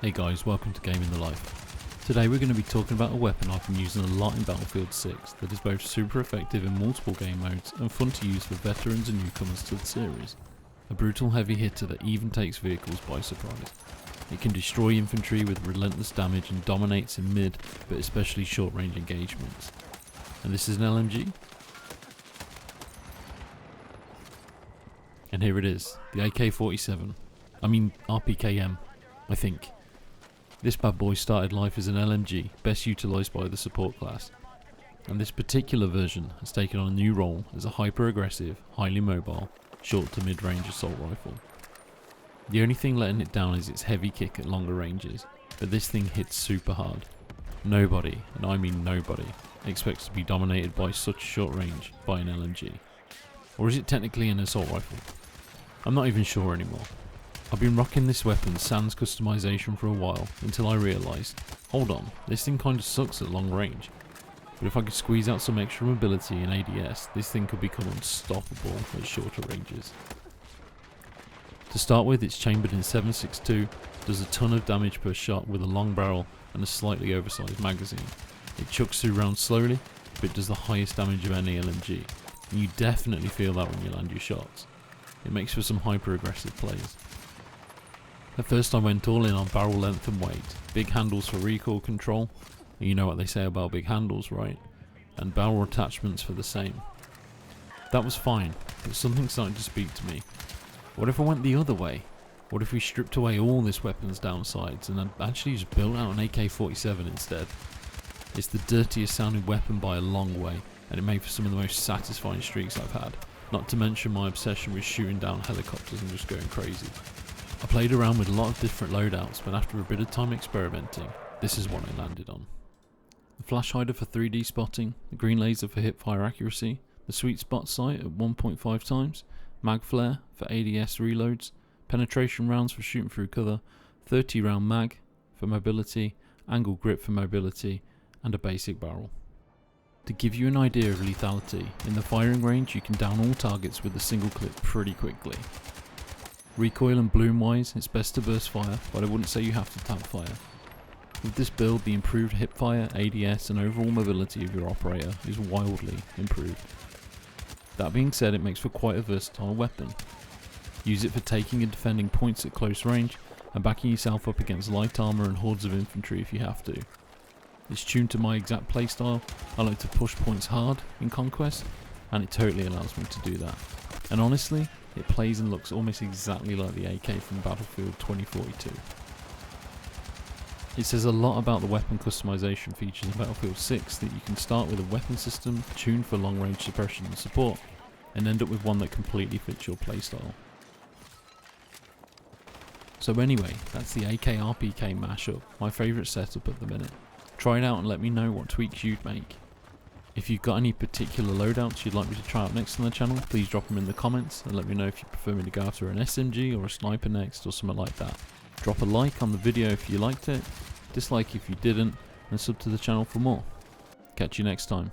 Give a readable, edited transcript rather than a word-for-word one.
Hey guys, welcome to Gaming the Life. Today we're going to be talking about a weapon I've been using a lot in Battlefield 6 that is both super effective in multiple game modes and fun to use for veterans and newcomers to the series. A brutal heavy hitter that even takes vehicles by surprise. It can destroy infantry with relentless damage and dominates in mid but especially short range engagements. And this is an LMG. And here it is, the AK-47. RPKM, I think. This bad boy started life as an LMG, best utilised by the support class, and this particular version has taken on a new role as a hyper-aggressive, highly mobile, short to mid-range assault rifle. The only thing letting it down is its heavy kick at longer ranges, but this thing hits super hard. Nobody, and I mean nobody, expects to be dominated by such short range by an LMG. Or is it technically an assault rifle? I'm not even sure anymore. I've been rocking this weapon sans customization for a while until I realised, hold on, this thing kinda sucks at long range. But if I could squeeze out some extra mobility in ADS, this thing could become unstoppable at shorter ranges. To start with, it's chambered in 7.62, does a ton of damage per shot with a long barrel and a slightly oversized magazine. It chucks through rounds slowly, but it does the highest damage of any LMG, and you definitely feel that when you land your shots. It makes for some hyper aggressive plays. At first I went all in on barrel length and weight, big handles for recoil control, you know what they say about big handles, right? And barrel attachments for the same. That was fine, but something started to speak to me. What if I went the other way? What if we stripped away all this weapon's downsides and then actually just built out an AK-47 instead? It's the dirtiest sounding weapon by a long way, and it made for some of the most satisfying streaks I've had, not to mention my obsession with shooting down helicopters and just going crazy. I played around with a lot of different loadouts, but after a bit of time experimenting, this is what I landed on. The flash hider for 3D spotting, the green laser for hip fire accuracy, the sweet spot sight at 1.5 times, mag flare for ADS reloads, penetration rounds for shooting through cover, 30 round mag for mobility, angle grip for mobility, and a basic barrel. To give you an idea of lethality, in the firing range you can down all targets with a single clip pretty quickly. Recoil and bloom wise, it's best to burst fire, but I wouldn't say you have to tap fire. With this build, the improved hip fire, ADS and overall mobility of your operator is wildly improved. That being said, it makes for quite a versatile weapon. Use it for taking and defending points at close range, and backing yourself up against light armour and hordes of infantry if you have to. It's tuned to my exact playstyle. I like to push points hard in Conquest, and it totally allows me to do that. And honestly, it plays and looks almost exactly like the AK from Battlefield 2042. It says a lot about the weapon customization features in Battlefield 6 that you can start with a weapon system tuned for long range suppression and support, and end up with one that completely fits your playstyle. So anyway, that's the AK RPK mashup, my favourite setup at the minute. Try it out and let me know what tweaks you'd make. If you've got any particular loadouts you'd like me to try out next on the channel, please drop them in the comments and let me know if you prefer me to go after an SMG or a sniper next or something like that. Drop a like on the video if you liked it, dislike if you didn't, and sub to the channel for more. Catch you next time.